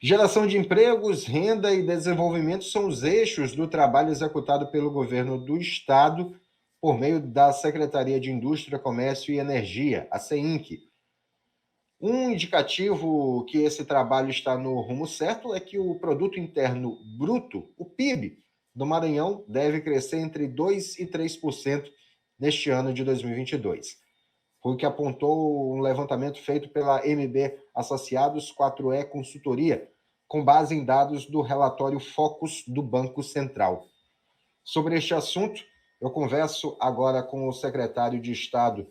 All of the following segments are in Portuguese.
Geração de empregos, renda e desenvolvimento são os eixos do trabalho executado pelo governo do Estado por meio da Secretaria de Indústria, Comércio e Energia, a CEINC. Um indicativo que esse trabalho está no rumo certo é que o Produto Interno Bruto, o PIB, do Maranhão deve crescer entre 2% e 3% neste ano de 2022. Foi o que apontou um levantamento feito pela MB Associados 4E Consultoria, com base em dados do relatório Focus do Banco Central. Sobre este assunto, eu converso agora com o secretário de Estado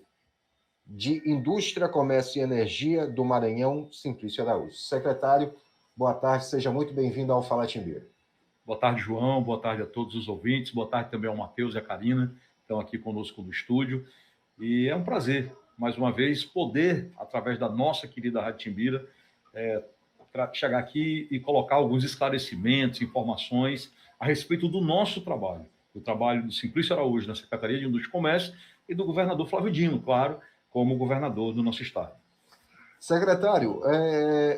de Indústria, Comércio e Energia do Maranhão, Simplício Araújo. Secretário, boa tarde, seja muito bem-vindo ao Fala Timbira. Boa tarde, João, boa tarde a todos os ouvintes, boa tarde também ao Matheus e a Karina, que estão aqui conosco no estúdio. E é um prazer, mais uma vez, poder, através da nossa querida Rádio Timbira, chegar aqui e colocar alguns esclarecimentos, informações a respeito do nosso trabalho, do trabalho do Simplício Araújo na Secretaria de Indústria e Comércio e do governador Flávio Dino, claro, como governador do nosso estado. Secretário,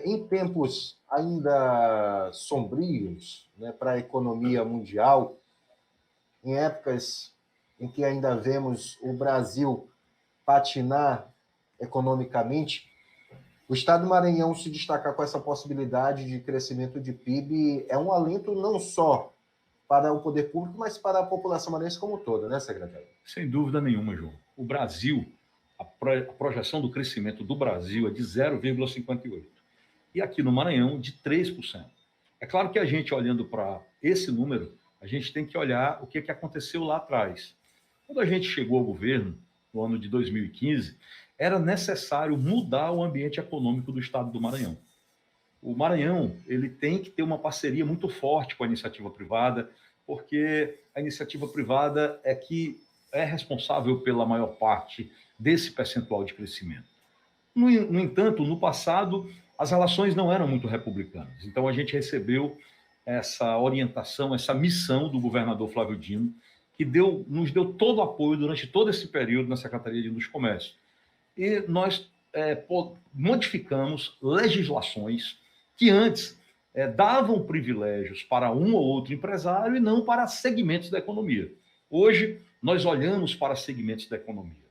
em tempos ainda sombrios, né, para a economia mundial, em épocas em que ainda vemos o Brasil patinar economicamente, o Estado do Maranhão se destacar com essa possibilidade de crescimento de PIB é um alento não só para o poder público, mas para a população maranhense como toda, né, secretário? Sem dúvida nenhuma, João. O Brasil, a projeção do crescimento do Brasil é de 0,58%. E aqui no Maranhão, de 3%. É claro que a gente, olhando para esse número, a gente tem que olhar o que aconteceu lá atrás. Quando a gente chegou ao governo, no ano de 2015, era necessário mudar o ambiente econômico do estado do Maranhão. O Maranhão, ele tem que ter uma parceria muito forte com a iniciativa privada, porque a iniciativa privada é que é responsável pela maior parte desse percentual de crescimento. No entanto, no passado, as relações não eram muito republicanas. Então, a gente recebeu essa orientação, essa missão do governador Flávio Dino, que nos deu todo o apoio durante todo esse período na Secretaria de Indústria e Comércio. E nós modificamos legislações que antes davam privilégios para um ou outro empresário e não para segmentos da economia. Hoje, nós olhamos para segmentos da economia.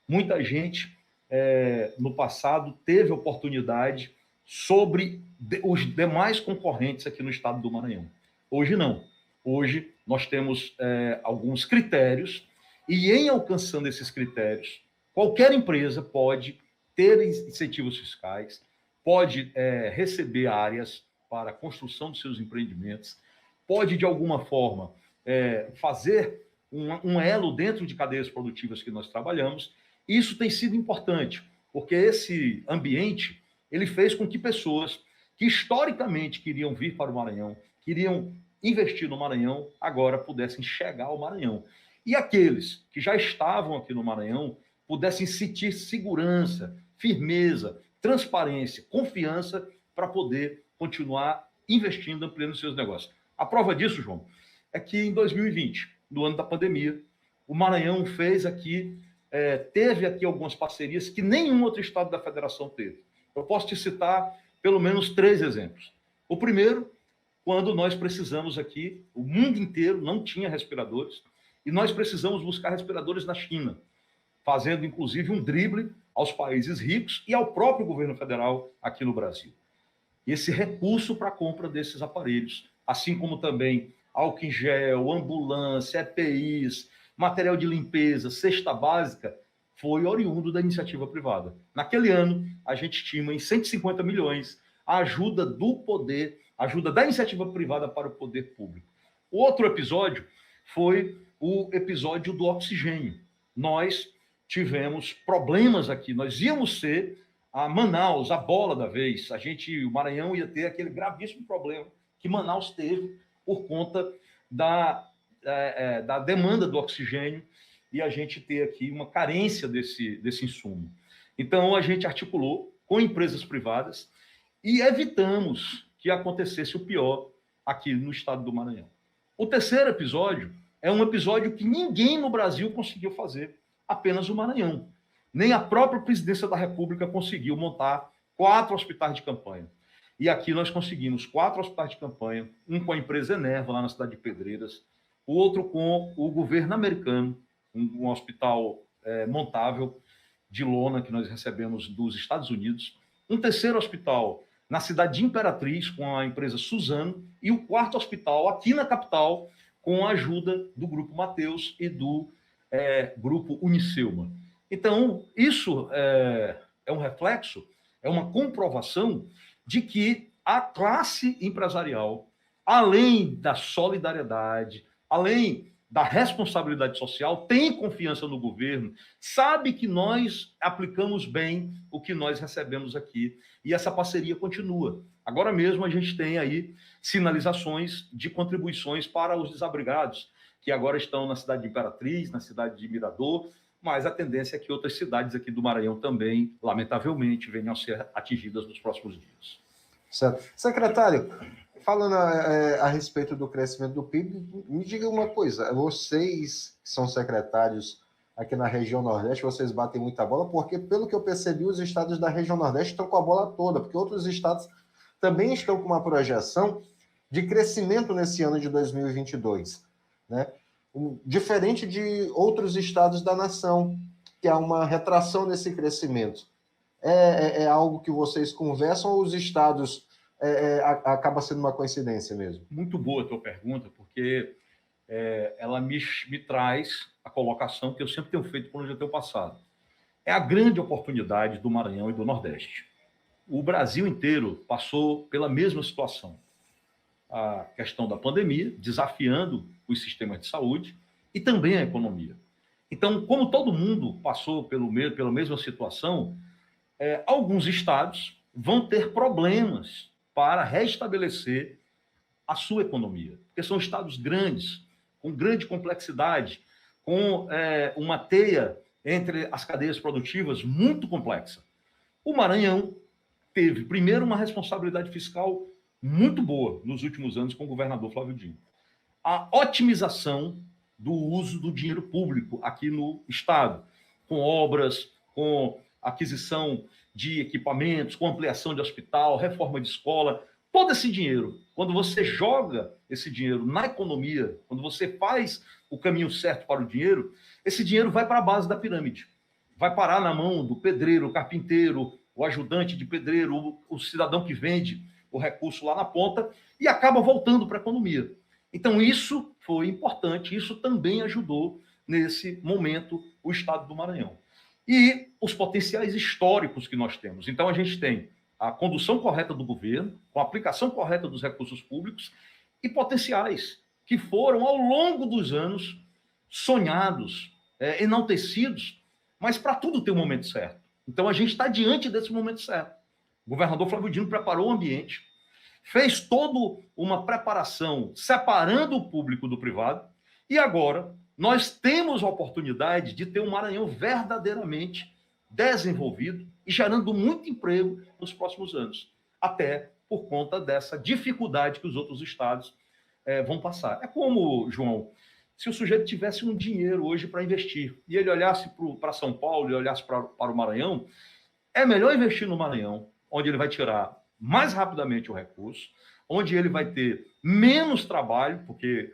Muita gente, no passado, teve oportunidade sobre os demais concorrentes aqui no estado do Maranhão. Hoje, não. Hoje, nós temos alguns critérios e, em alcançando esses critérios, qualquer empresa pode ter incentivos fiscais, pode receber áreas para a construção dos seus empreendimentos, pode, de alguma forma, fazer um elo dentro de cadeias produtivas que nós trabalhamos. Isso tem sido importante, porque esse ambiente ele fez com que pessoas que historicamente queriam vir para o Maranhão, queriam investir no Maranhão, agora pudessem chegar ao Maranhão. E aqueles que já estavam aqui no Maranhão pudessem sentir segurança, firmeza, transparência, confiança para poder continuar investindo, ampliando seus negócios. A prova disso, João, é que em 2020, no ano da pandemia, o Maranhão teve aqui algumas parcerias que nenhum outro estado da federação teve. Eu posso te citar pelo menos 3 exemplos. O primeiro, quando nós precisamos aqui, o mundo inteiro não tinha respiradores, e nós precisamos buscar respiradores na China, fazendo inclusive um drible aos países ricos e ao próprio governo federal aqui no Brasil. Esse recurso para a compra desses aparelhos, assim como também álcool em gel, ambulância, EPIs, material de limpeza, cesta básica, foi oriundo da iniciativa privada. Naquele ano, a gente estima em 150 milhões a ajuda do poder, a ajuda da iniciativa privada para o poder público. O outro episódio foi o episódio do oxigênio. Nós tivemos problemas aqui, nós íamos ser a Manaus, a bola da vez. O Maranhão ia ter aquele gravíssimo problema que Manaus teve por conta da demanda do oxigênio e a gente ter aqui uma carência desse insumo. Então, a gente articulou com empresas privadas e evitamos que acontecesse o pior aqui no estado do Maranhão. O terceiro episódio é um episódio que ninguém no Brasil conseguiu fazer, apenas o Maranhão. Nem a própria presidência da República conseguiu montar 4 hospitais de campanha. E aqui nós conseguimos 4 hospitais de campanha, um com a empresa Enerva, lá na cidade de Pedreiras, o outro com o governo americano, um hospital montável de lona que nós recebemos dos Estados Unidos, um terceiro hospital na cidade de Imperatriz, com a empresa Suzano, e o quarto hospital aqui na capital, com a ajuda do Grupo Mateus e do Grupo Unicelma. Então, isso é um reflexo, é uma comprovação de que a classe empresarial, além da solidariedade, além da responsabilidade social, tem confiança no governo, sabe que nós aplicamos bem o que nós recebemos aqui, e essa parceria continua. Agora mesmo a gente tem aí sinalizações de contribuições para os desabrigados, que agora estão na cidade de Imperatriz, na cidade de Mirador, mas a tendência é que outras cidades aqui do Maranhão também, lamentavelmente, venham a ser atingidas nos próximos dias. Certo. Secretário, falando a respeito do crescimento do PIB, me diga uma coisa, vocês que são secretários aqui na região Nordeste, vocês batem muita bola, porque pelo que eu percebi, os estados da região Nordeste estão com a bola toda, porque outros estados também estão com uma projeção de crescimento nesse ano de 2022, né? Diferente de outros estados da nação, que há uma retração nesse crescimento. É algo que vocês conversam ou os estados acaba sendo uma coincidência mesmo? Muito boa a tua pergunta, porque ela me traz a colocação que eu sempre tenho feito por onde eu tenho passado. É a grande oportunidade do Maranhão e do Nordeste. O Brasil inteiro passou pela mesma situação. A questão da pandemia, desafiando os sistemas de saúde e também a economia. Então, como todo mundo passou pela mesma situação, alguns estados vão ter problemas para restabelecer a sua economia, porque são estados grandes, com grande complexidade, com uma teia entre as cadeias produtivas muito complexa. O Maranhão teve, primeiro, uma responsabilidade fiscal muito boa nos últimos anos com o governador Flávio Dino. A otimização do uso do dinheiro público aqui no estado, com obras, com aquisição de equipamentos, com ampliação de hospital, reforma de escola, todo esse dinheiro, quando você joga esse dinheiro na economia, quando você faz o caminho certo para o dinheiro, esse dinheiro vai para a base da pirâmide. Vai parar na mão do pedreiro, o carpinteiro, o ajudante de pedreiro, o cidadão que vende o recurso lá na ponta e acaba voltando para a economia. Então, isso foi importante, isso também ajudou, nesse momento, o estado do Maranhão. E os potenciais históricos que nós temos. Então, a gente tem a condução correta do governo, com a aplicação correta dos recursos públicos e potenciais que foram, ao longo dos anos, sonhados, enaltecidos, mas para tudo tem um momento certo. Então, a gente está diante desse momento certo. O governador Flávio Dino preparou o ambiente, fez toda uma preparação separando o público do privado, e agora nós temos a oportunidade de ter um Maranhão verdadeiramente desenvolvido e gerando muito emprego nos próximos anos, até por conta dessa dificuldade que os outros estados vão passar. É como, João, se o sujeito tivesse um dinheiro hoje para investir e ele olhasse para São Paulo e olhasse para o Maranhão, é melhor investir no Maranhão, onde ele vai tirar mais rapidamente o recurso, onde ele vai ter menos trabalho, porque,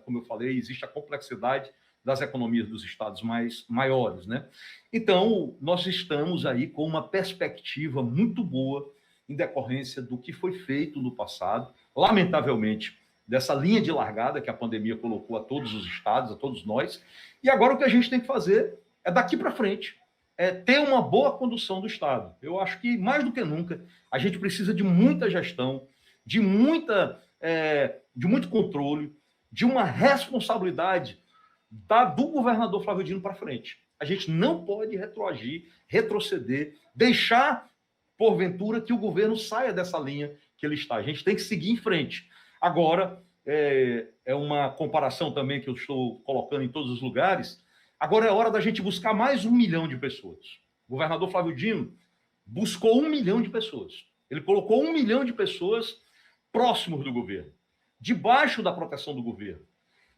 como eu falei, existe a complexidade das economias dos estados maiores, né? Então, nós estamos aí com uma perspectiva muito boa em decorrência do que foi feito no passado, lamentavelmente, dessa linha de largada que a pandemia colocou a todos os estados, a todos nós, e agora o que a gente tem que fazer é, daqui para frente, ter uma boa condução do Estado. Eu acho que, mais do que nunca, a gente precisa de muita gestão, de muito controle, de uma responsabilidade do governador Flávio Dino para frente. A gente não pode retroagir, retroceder, deixar, porventura, que o governo saia dessa linha que ele está. A gente tem que seguir em frente. Agora, é uma comparação também que eu estou colocando em todos os lugares. Agora é hora da gente buscar mais 1 milhão de pessoas. O governador Flávio Dino buscou 1 milhão de pessoas. Ele colocou 1 milhão de pessoas próximos do governo, debaixo da proteção do governo.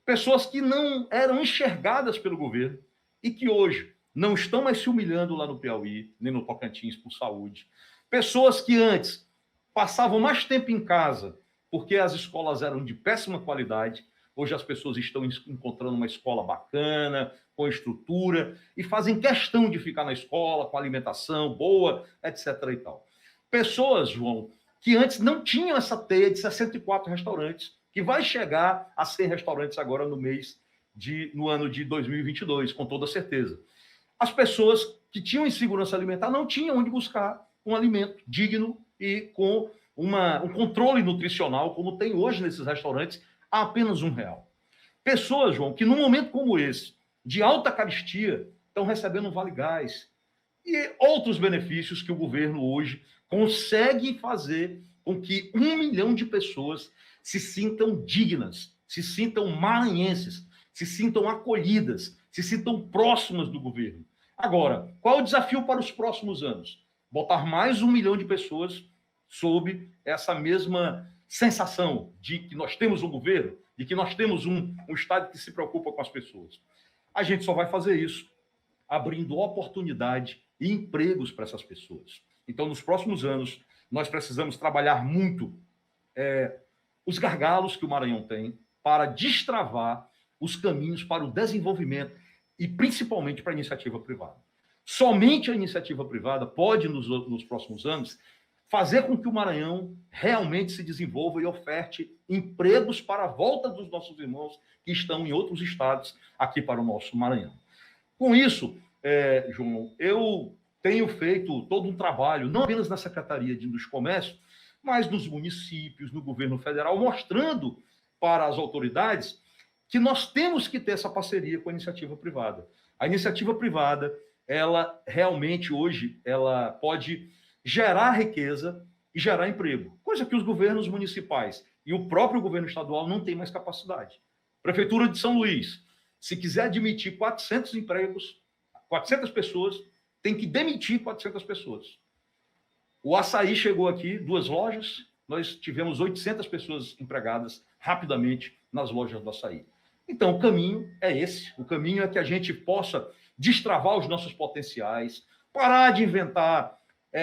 Pessoas que não eram enxergadas pelo governo e que hoje não estão mais se humilhando lá no Piauí, nem no Tocantins por saúde. Pessoas que antes passavam mais tempo em casa, porque as escolas eram de péssima qualidade. Hoje as pessoas estão encontrando uma escola bacana, com estrutura, e fazem questão de ficar na escola, com alimentação boa, etc. e tal. Pessoas, João, que antes não tinham essa teia de 64 restaurantes, que vai chegar a 100 restaurantes agora no ano de 2022, com toda certeza. As pessoas que tinham insegurança alimentar não tinham onde buscar um alimento digno e com um controle nutricional, como tem hoje nesses restaurantes, a apenas R$1. Pessoas, João, que num momento como esse, de alta carestia, estão recebendo um vale-gás e outros benefícios que o governo hoje consegue fazer com que 1 milhão de pessoas se sintam dignas, se sintam maranhenses, se sintam acolhidas, se sintam próximas do governo. Agora, qual é o desafio para os próximos anos? Botar mais 1 milhão de pessoas sob essa mesma sensação de que nós temos um governo, de que nós temos um Estado que se preocupa com as pessoas. A gente só vai fazer isso abrindo oportunidade e empregos para essas pessoas. Então, nos próximos anos, nós precisamos trabalhar muito os gargalos que o Maranhão tem para destravar os caminhos para o desenvolvimento e, principalmente, para a iniciativa privada. Somente a iniciativa privada pode, nos próximos anos, fazer com que o Maranhão realmente se desenvolva e oferte empregos para a volta dos nossos irmãos que estão em outros estados aqui para o nosso Maranhão. Com isso, João, eu tenho feito todo um trabalho, não apenas na Secretaria de Indústria e Comércio, mas nos municípios, no governo federal, mostrando para as autoridades que nós temos que ter essa parceria com a iniciativa privada. A iniciativa privada, ela realmente hoje, ela pode gerar riqueza e gerar emprego, coisa que os governos municipais e o próprio governo estadual não têm mais capacidade. Prefeitura de São Luís, se quiser admitir 400 empregos, 400 pessoas, tem que demitir 400 pessoas. O açaí chegou aqui, 2 lojas, nós tivemos 800 pessoas empregadas rapidamente nas lojas do açaí. Então, o caminho é esse. O caminho é que a gente possa destravar os nossos potenciais, parar de inventar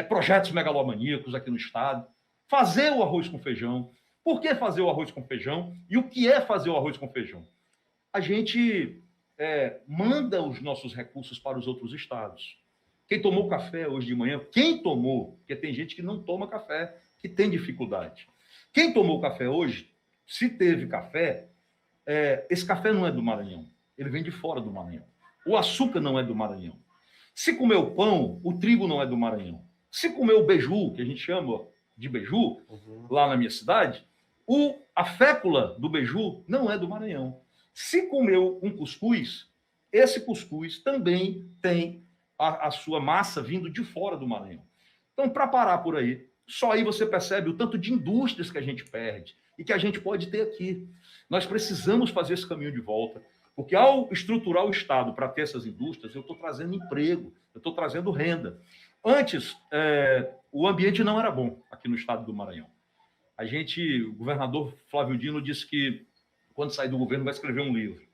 projetos megalomaníacos aqui no estado, fazer o arroz com feijão. Por que fazer o arroz com feijão? E o que é fazer o arroz com feijão? A gente manda os nossos recursos para os outros estados. Quem tomou café hoje de manhã, quem tomou, porque tem gente que não toma café, que tem dificuldade. Quem tomou café hoje, se teve café, esse café não é do Maranhão, ele vem de fora do Maranhão. O açúcar não é do Maranhão. Se comeu pão, o trigo não é do Maranhão. Se comeu beiju, que a gente chama de beiju, lá na minha cidade, a fécula do beiju não é do Maranhão. Se comeu um cuscuz, esse cuscuz também tem a sua massa vindo de fora do Maranhão. Então, para parar por aí, só aí você percebe o tanto de indústrias que a gente perde e que a gente pode ter aqui. Nós precisamos fazer esse caminho de volta, porque ao estruturar o Estado para ter essas indústrias, eu estou trazendo emprego, eu estou trazendo renda. Antes, o ambiente não era bom aqui no estado do Maranhão. O governador Flávio Dino disse que, quando sair do governo, vai escrever um livro.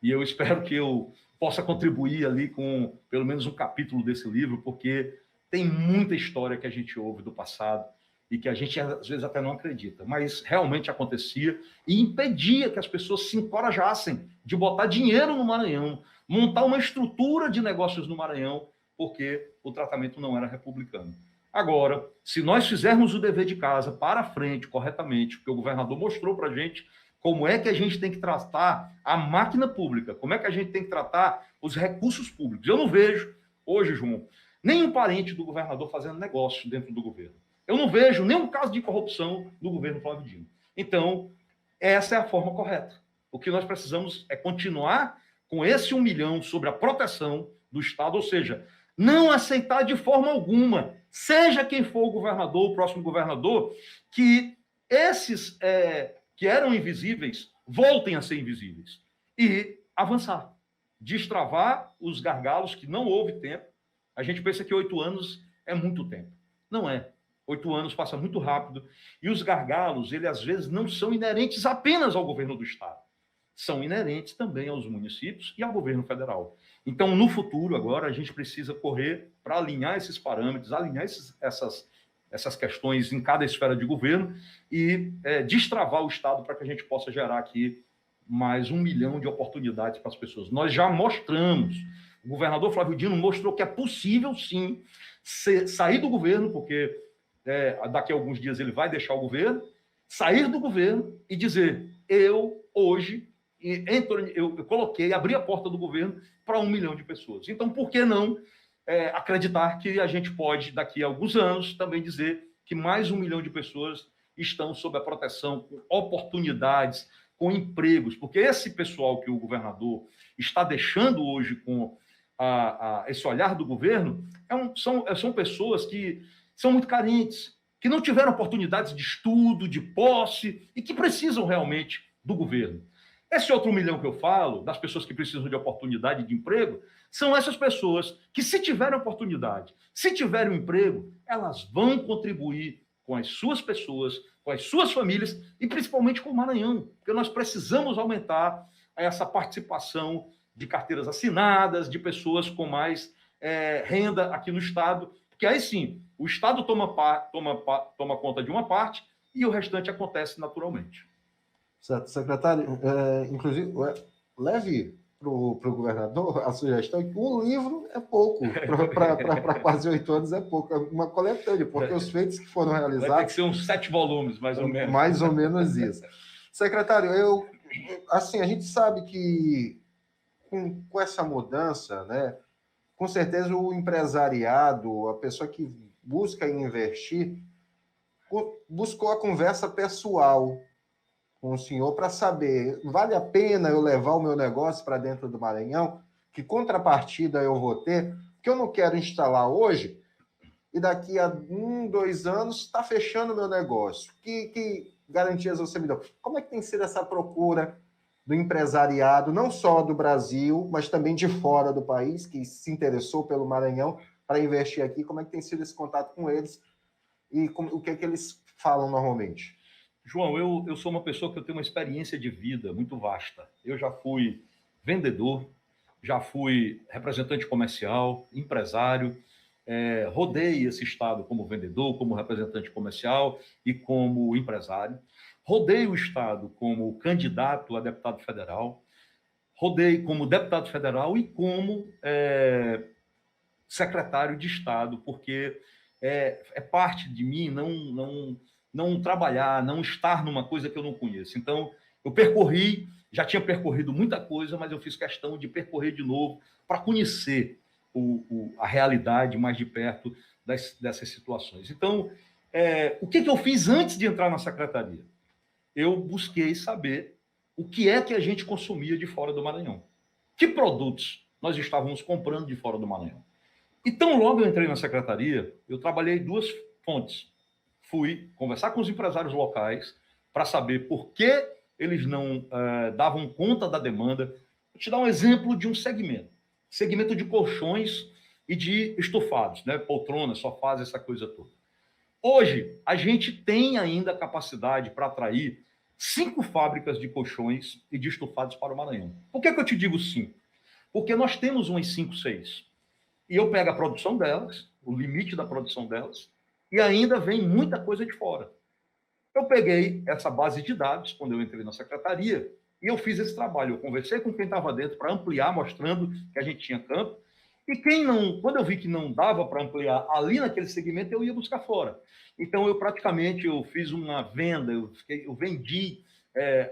E eu espero que eu possa contribuir ali com pelo menos um capítulo desse livro, porque tem muita história que a gente ouve do passado e que a gente, às vezes, até não acredita, mas realmente acontecia e impedia que as pessoas se encorajassem de botar dinheiro no Maranhão, montar uma estrutura de negócios no Maranhão, porque o tratamento não era republicano. Agora, se nós fizermos o dever de casa para frente, corretamente, porque o governador mostrou para a gente como é que a gente tem que tratar a máquina pública, como é que a gente tem que tratar os recursos públicos. Eu não vejo, hoje, João, nenhum parente do governador fazendo negócio dentro do governo. Eu não vejo nenhum caso de corrupção do governo Flávio Dino. Então, essa é a forma correta. O que nós precisamos é continuar com esse 1 milhão sobre a proteção do Estado, ou seja, não aceitar de forma alguma, seja quem for o governador, o próximo governador, que esses que eram invisíveis voltem a ser invisíveis e avançar, destravar os gargalos que não houve tempo. A gente pensa que 8 anos é muito tempo. Não é. 8 anos passa muito rápido e os gargalos, eles às vezes não são inerentes apenas ao governo do Estado. São inerentes também aos municípios e ao governo federal. Então, no futuro, agora, a gente precisa correr para alinhar esses parâmetros, alinhar essas essas questões em cada esfera de governo e destravar o Estado para que a gente possa gerar aqui mais 1 milhão de oportunidades para as pessoas. Nós já mostramos, o governador Flávio Dino mostrou que é possível, sim, sair do governo, porque daqui a alguns dias ele vai deixar o governo, sair do governo e dizer, eu hoje eu coloquei, abri a porta do governo para 1 milhão de pessoas. Então, por que não acreditar que a gente pode, daqui a alguns anos, também dizer que mais 1 milhão de pessoas estão sob a proteção, com oportunidades, com empregos, porque esse pessoal que o governador está deixando hoje com esse olhar do governo são pessoas que são muito carentes, que não tiveram oportunidades de estudo, de posse e que precisam realmente do governo. Esse outro 1 milhão que eu falo, das pessoas que precisam de oportunidade de emprego, são essas pessoas que, se tiverem oportunidade, se tiverem um emprego, elas vão contribuir com as suas pessoas, com as suas famílias e principalmente com o Maranhão, porque nós precisamos aumentar essa participação de carteiras assinadas, de pessoas com mais renda aqui no Estado, porque aí sim, o Estado toma conta de uma parte e o restante acontece naturalmente. Certo, secretário, inclusive, leve para o governador a sugestão que um livro é pouco, para quase 8 anos é pouco, é uma coletânea, porque os feitos que foram realizados... Vai ter que ser uns 7 volumes, mais ou menos. Mais ou menos isso. Secretário, assim, a gente sabe que com essa mudança, né, com certeza o empresariado, a pessoa que busca investir, buscou a conversa pessoal com o senhor para saber, vale a pena eu levar o meu negócio para dentro do Maranhão? Que contrapartida eu vou ter? Porque eu não quero instalar hoje e daqui a 1, 2 anos está fechando o meu negócio. Que garantias você me dá? Como é que tem sido essa procura do empresariado, não só do Brasil, mas também de fora do país, que se interessou pelo Maranhão para investir aqui? Como é que tem sido esse contato com eles e o que é que eles falam normalmente? João, eu sou uma pessoa que eu tenho uma experiência de vida muito vasta. Eu já fui vendedor, já fui representante comercial, empresário, rodei esse estado como vendedor, como representante comercial e como empresário. Rodei o estado como candidato a deputado federal, rodei como deputado federal e como secretário de Estado, porque é parte de mim não trabalhar, não estar numa coisa que eu não conheço. Então, eu já tinha percorrido muita coisa, mas eu fiz questão de percorrer de novo para conhecer a realidade mais de perto dessas situações. Então, o que eu fiz antes de entrar na secretaria? Eu busquei saber o que é que a gente consumia de fora do Maranhão. Que produtos nós estávamos comprando de fora do Maranhão. E tão logo eu entrei na secretaria, eu trabalhei 2 fontes. Fui conversar com os empresários locais para saber por que eles não davam conta da demanda. Vou te dar um exemplo de um segmento de colchões e de estofados, né? Poltronas, sofás, essa coisa toda. Hoje, a gente tem ainda capacidade para atrair 5 fábricas de colchões e de estofados para o Maranhão. Por que eu te digo 5? Porque nós temos umas 5, 6. E eu pego a produção delas, o limite da produção delas, e ainda vem muita coisa de fora. Eu peguei essa base de dados, quando eu entrei na secretaria, e eu fiz esse trabalho. Eu conversei com quem estava dentro para ampliar, mostrando que a gente tinha campo. E quando eu vi que não dava para ampliar ali naquele segmento, eu ia buscar fora. Então, eu fiz uma venda, eu vendi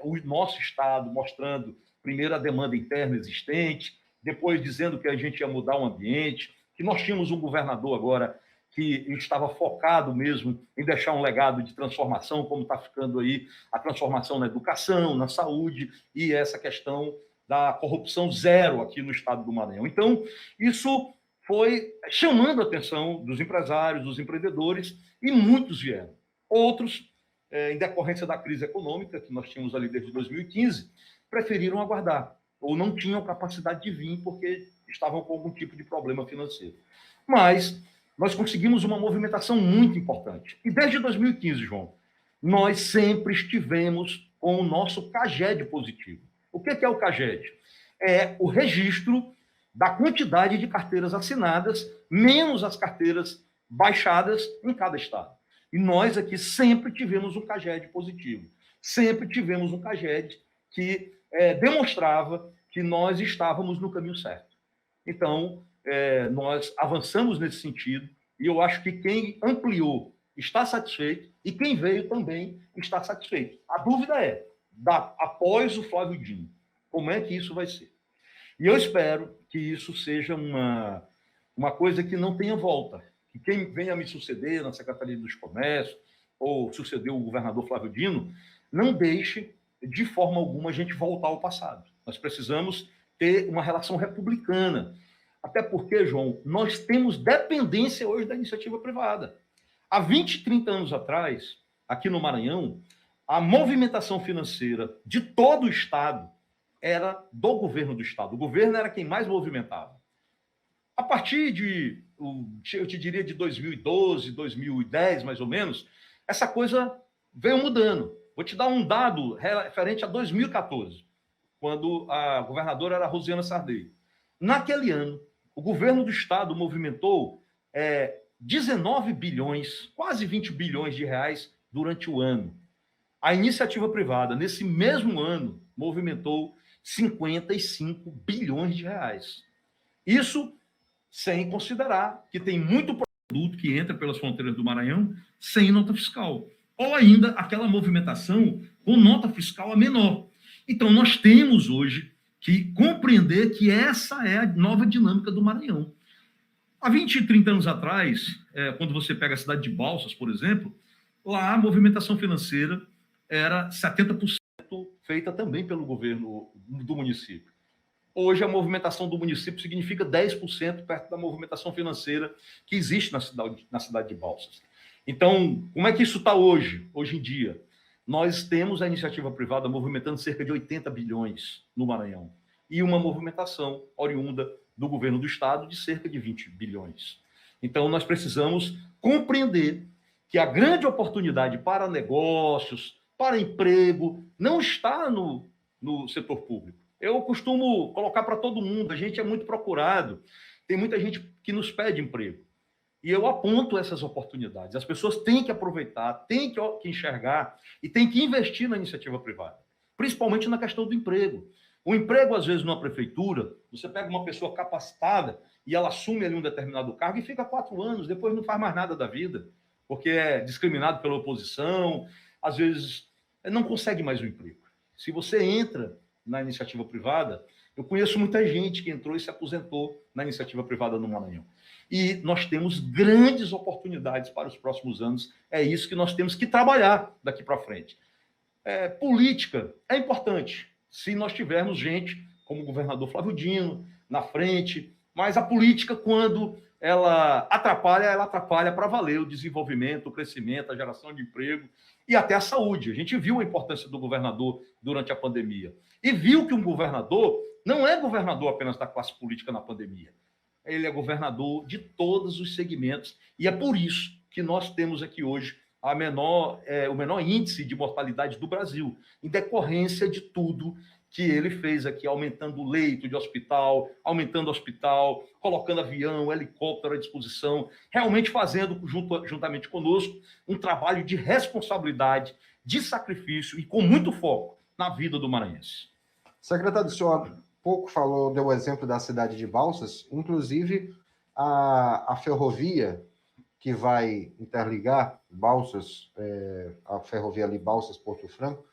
o nosso estado, mostrando primeiro a demanda interna existente, depois dizendo que a gente ia mudar o ambiente, que nós tínhamos um governador agora que estava focado mesmo em deixar um legado de transformação, como está ficando aí a transformação na educação, na saúde e essa questão da corrupção zero aqui no estado do Maranhão. Então, isso foi chamando a atenção dos empresários, dos empreendedores, e muitos vieram. Outros, em decorrência da crise econômica que nós tínhamos ali desde 2015, preferiram aguardar, ou não tinham capacidade de vir porque estavam com algum tipo de problema financeiro. Mas nós conseguimos uma movimentação muito importante. E desde 2015, João, nós sempre estivemos com o nosso CAGED positivo. O que é o CAGED? É o registro da quantidade de carteiras assinadas, menos as carteiras baixadas em cada estado. E nós aqui sempre tivemos um CAGED positivo, sempre tivemos um CAGED que demonstrava que nós estávamos no caminho certo. Então, nós avançamos nesse sentido, e eu acho que quem ampliou está satisfeito, e quem veio também está satisfeito. A dúvida é, após o Flávio Dino, como é que isso vai ser? E eu espero que isso seja uma coisa que não tenha volta, que quem venha me suceder na Secretaria dos Comércios, ou suceder o governador Flávio Dino, não deixe, de forma alguma, a gente voltar ao passado. Nós precisamos ter uma relação republicana. Até porque, João, nós temos dependência hoje da iniciativa privada. Há 20, 30 anos atrás, aqui no Maranhão, a movimentação financeira de todo o Estado era do governo do Estado. O governo era quem mais movimentava. A partir de, eu te diria, de 2012, 2010, mais ou menos, essa coisa veio mudando. Vou te dar um dado referente a 2014, quando a governadora era a Rosiana Sarney. Naquele ano, o governo do Estado movimentou 19 bilhões, quase 20 bilhões de reais durante o ano. A iniciativa privada, nesse mesmo ano, movimentou 55 bilhões de reais. Isso sem considerar que tem muito produto que entra pelas fronteiras do Maranhão sem nota fiscal. Ou ainda aquela movimentação com nota fiscal a menor. Então, nós temos hoje que compreender que essa é a nova dinâmica do Maranhão. Há 20, 30 anos atrás, quando você pega a cidade de Balsas, por exemplo, lá a movimentação financeira era 70% feita também pelo governo do município. Hoje, a movimentação do município significa 10% perto da movimentação financeira que existe na cidade de Balsas. Então, como é que isso está hoje em dia? Nós temos a iniciativa privada movimentando cerca de 80 bilhões no Maranhão e uma movimentação oriunda do governo do Estado de cerca de 20 bilhões. Então, nós precisamos compreender que a grande oportunidade para negócios, para emprego, não está no setor público. Eu costumo colocar para todo mundo, a gente é muito procurado, tem muita gente que nos pede emprego. E eu aponto essas oportunidades. As pessoas têm que aproveitar, têm que enxergar e têm que investir na iniciativa privada, principalmente na questão do emprego. O emprego, às vezes, numa prefeitura, você pega uma pessoa capacitada e ela assume ali um determinado cargo e fica 4 anos, depois não faz mais nada da vida, porque é discriminado pela oposição, às vezes não consegue mais o emprego. Se você entra na iniciativa privada, eu conheço muita gente que entrou e se aposentou na iniciativa privada no Maranhão. E nós temos grandes oportunidades para os próximos anos. É isso que nós temos que trabalhar daqui para frente. Política é importante, se nós tivermos gente como o governador Flávio Dino na frente, mas a política, quando ela atrapalha para valer o desenvolvimento, o crescimento, a geração de emprego e até a saúde. A gente viu a importância do governador durante a pandemia e viu que um governador não é governador apenas da classe política na pandemia. Ele é governador de todos os segmentos e é por isso que nós temos aqui hoje o menor índice de mortalidade do Brasil, em decorrência de tudo que ele fez aqui, aumentando o leito de hospital, aumentando o hospital, colocando avião, helicóptero à disposição, realmente fazendo, juntamente conosco, um trabalho de responsabilidade, de sacrifício e com muito foco na vida do maranhense. Secretário, o senhor pouco falou, deu o exemplo da cidade de Balsas, inclusive a ferrovia que vai interligar Balsas, a ferrovia ali Balsas-Porto Franco,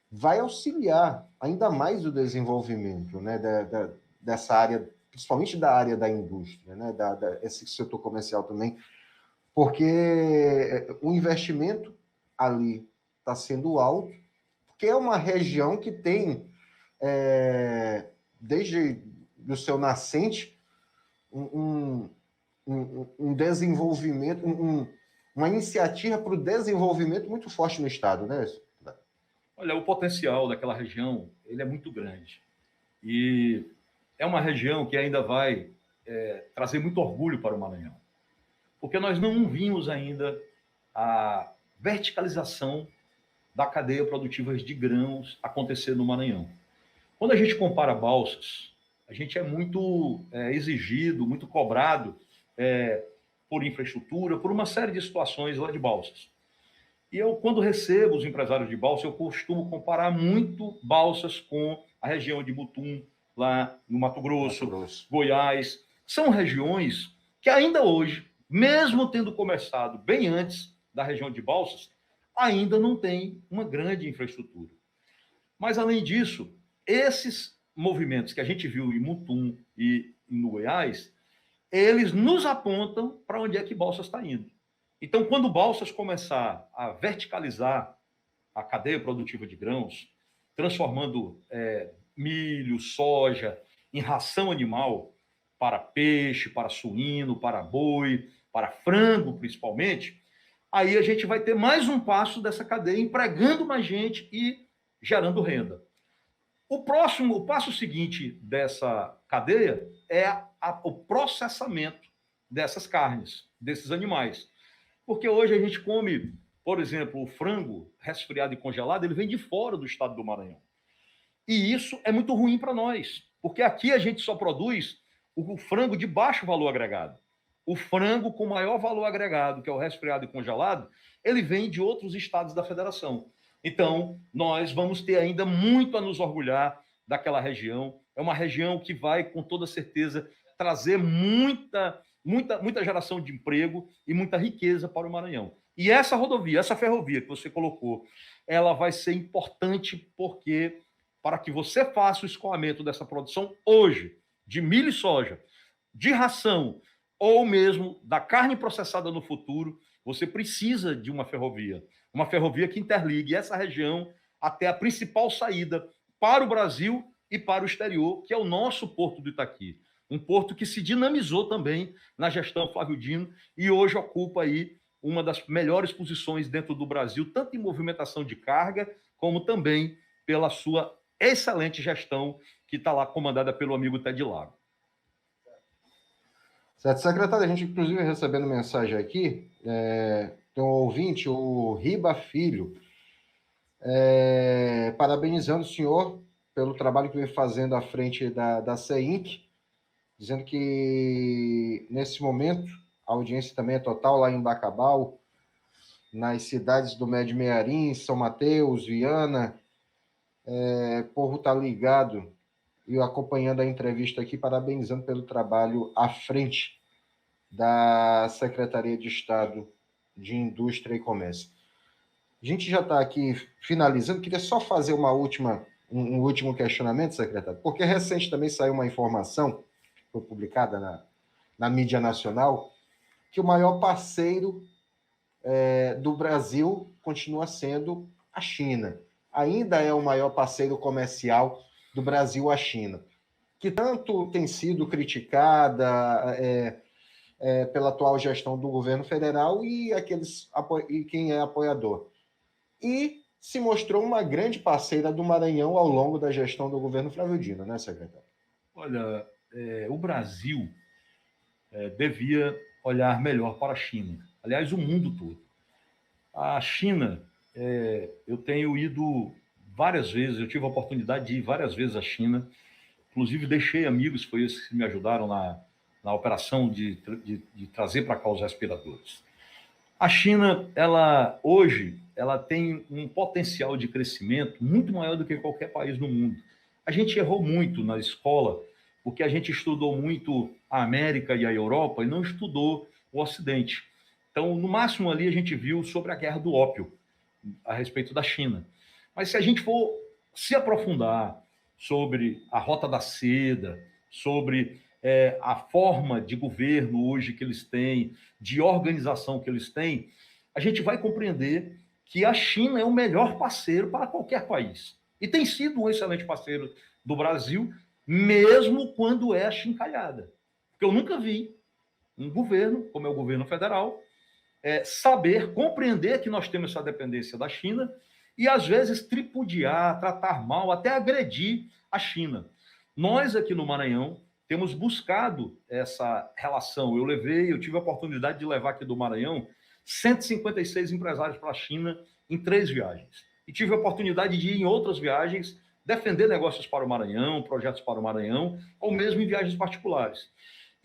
vai auxiliar ainda mais o desenvolvimento, né, dessa área, principalmente da área da indústria, né, esse setor comercial também, porque o investimento ali está sendo alto, porque é uma região que tem, desde o seu nascente, um desenvolvimento, uma iniciativa para o desenvolvimento muito forte no estado, né? Olha, o potencial daquela região, ele é muito grande. E é uma região que ainda vai trazer muito orgulho para o Maranhão. Porque nós não vimos ainda a verticalização da cadeia produtiva de grãos acontecer no Maranhão. Quando a gente compara Balsas, a gente é muito exigido, muito cobrado por infraestrutura, por uma série de situações lá de Balsas. E eu, quando recebo os empresários de Balsas, eu costumo comparar muito Balsas com a região de Mutum, lá no Mato Grosso, Goiás. São regiões que ainda hoje, mesmo tendo começado bem antes da região de Balsas, ainda não tem uma grande infraestrutura. Mas, além disso, esses movimentos que a gente viu em Mutum e no Goiás, eles nos apontam para onde é que Balsas está indo. Então, quando Balsas começar a verticalizar a cadeia produtiva de grãos, transformando milho, soja em ração animal para peixe, para suíno, para boi, para frango, principalmente, aí a gente vai ter mais um passo dessa cadeia, empregando mais gente e gerando renda. O passo seguinte dessa cadeia é o processamento dessas carnes, desses animais. Porque hoje a gente come, por exemplo, o frango resfriado e congelado, ele vem de fora do estado do Maranhão. E isso é muito ruim para nós, porque aqui a gente só produz o frango de baixo valor agregado. O frango com maior valor agregado, que é o resfriado e congelado, ele vem de outros estados da federação. Então, nós vamos ter ainda muito a nos orgulhar daquela região. É uma região que vai, com toda certeza, trazer muita geração de emprego e muita riqueza para o Maranhão. E essa rodovia, essa ferrovia que você colocou, ela vai ser importante porque, para que você faça o escoamento dessa produção hoje, de milho e soja, de ração, ou mesmo da carne processada no futuro, você precisa de uma ferrovia que interligue essa região até a principal saída para o Brasil e para o exterior, que é o nosso Porto do Itaqui. Um porto que se dinamizou também na gestão Flávio Dino e hoje ocupa aí uma das melhores posições dentro do Brasil, tanto em movimentação de carga, como também pela sua excelente gestão, que está lá comandada pelo amigo Ted Lago. Certo, secretário, a gente inclusive recebendo mensagem aqui, tem um ouvinte, o Riba Filho, parabenizando o senhor pelo trabalho que vem fazendo à frente da CEINC, dizendo que nesse momento a audiência também é total lá em Bacabal, nas cidades do Médio Mearim, São Mateus, Viana, o povo está ligado e acompanhando a entrevista aqui, parabenizando pelo trabalho à frente da Secretaria de Estado de Indústria e Comércio. A gente já está aqui finalizando, queria só fazer um último questionamento, secretário, porque recente também saiu uma informação, foi publicada na mídia nacional, que o maior parceiro do Brasil continua sendo a China. Ainda é o maior parceiro comercial do Brasil, a China, que tanto tem sido criticada pela atual gestão do governo federal e quem é apoiador. E se mostrou uma grande parceira do Maranhão ao longo da gestão do governo Flávio Dino, né, secretário? Olha, o Brasil devia olhar melhor para a China. Aliás, o mundo todo. A China, eu tenho ido várias vezes, eu tive a oportunidade de ir várias vezes à China, inclusive deixei amigos, foi esses que me ajudaram na operação de trazer para cá os respiradores. A China, hoje, ela tem um potencial de crescimento muito maior do que qualquer país no mundo. A gente errou muito na escola, porque a gente estudou muito a América e a Europa e não estudou o Ocidente. Então, no máximo ali, a gente viu sobre a guerra do ópio, a respeito da China. Mas se a gente for se aprofundar sobre a Rota da Seda, sobre a forma de governo hoje que eles têm, de organização que eles têm, a gente vai compreender que a China é o melhor parceiro para qualquer país. E tem sido um excelente parceiro do Brasil, mesmo quando é achincalhada. Porque eu nunca vi um governo, como é o governo federal, saber, compreender que nós temos essa dependência da China e, às vezes, tripudiar, tratar mal, até agredir a China. Nós, aqui no Maranhão, temos buscado essa relação. Eu tive a oportunidade de levar aqui do Maranhão 156 empresários para a China em 3 viagens. E tive a oportunidade de ir em outras viagens, defender negócios para o Maranhão, projetos para o Maranhão, ou mesmo em viagens particulares.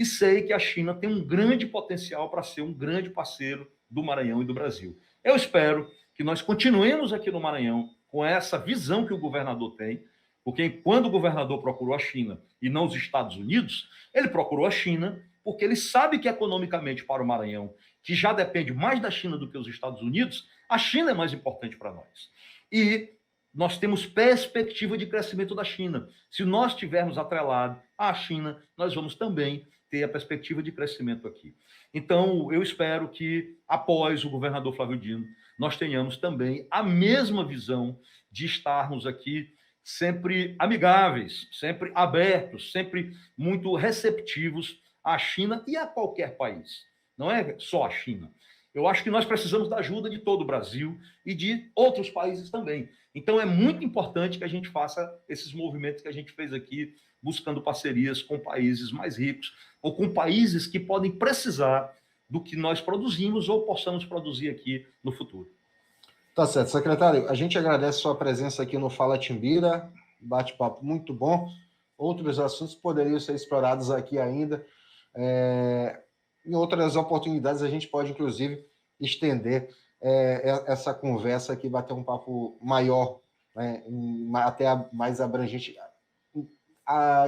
e sei que a China tem um grande potencial para ser um grande parceiro do Maranhão e do Brasil. Eu espero que nós continuemos aqui no Maranhão com essa visão que o governador tem, porque quando o governador procurou a China e não os Estados Unidos, ele procurou a China porque ele sabe que economicamente para o Maranhão, que já depende mais da China do que os Estados Unidos, a China é mais importante para nós. E nós temos perspectiva de crescimento da China. Se nós tivermos atrelado à China, nós vamos também ter a perspectiva de crescimento aqui. Então, eu espero que, após o governador Flávio Dino, nós tenhamos também a mesma visão de estarmos aqui sempre amigáveis, sempre abertos, sempre muito receptivos à China e a qualquer país. Não é só a China. Eu acho que nós precisamos da ajuda de todo o Brasil e de outros países também. Então, é muito importante que a gente faça esses movimentos que a gente fez aqui, buscando parcerias com países mais ricos ou com países que podem precisar do que nós produzimos ou possamos produzir aqui no futuro. Tá certo, secretário. A gente agradece sua presença aqui no Fala Timbira, bate-papo muito bom. Outros assuntos poderiam ser explorados aqui ainda. Em outras oportunidades, a gente pode, inclusive, estender essa conversa aqui, bater um papo maior, né, até mais abrangente,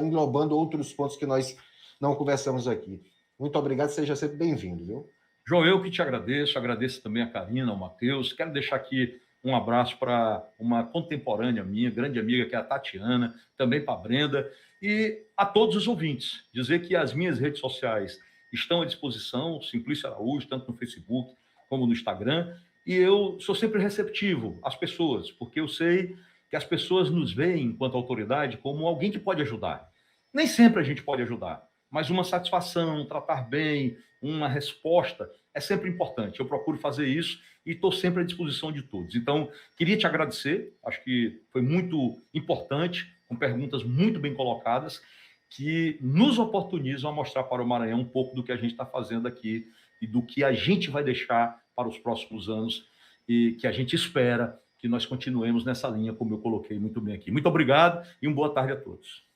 englobando outros pontos que nós não conversamos aqui. Muito obrigado, seja sempre bem-vindo, viu? João, eu que te agradeço também a Karina, ao Matheus. Quero deixar aqui um abraço para uma contemporânea minha, grande amiga, que é a Tatiana, também para a Brenda, e a todos os ouvintes. Dizer que as minhas redes sociais estão à disposição, Simplício Araújo, tanto no Facebook como no Instagram, e eu sou sempre receptivo às pessoas, porque eu sei que as pessoas nos veem, enquanto autoridade, como alguém que pode ajudar. Nem sempre a gente pode ajudar, mas uma satisfação, tratar bem, uma resposta é sempre importante. Eu procuro fazer isso e estou sempre à disposição de todos. Então, queria te agradecer, acho que foi muito importante, com perguntas muito bem colocadas, que nos oportunizam a mostrar para o Maranhão um pouco do que a gente está fazendo aqui e do que a gente vai deixar para os próximos anos e que a gente espera que nós continuemos nessa linha, como eu coloquei muito bem aqui. Muito obrigado e uma boa tarde a todos.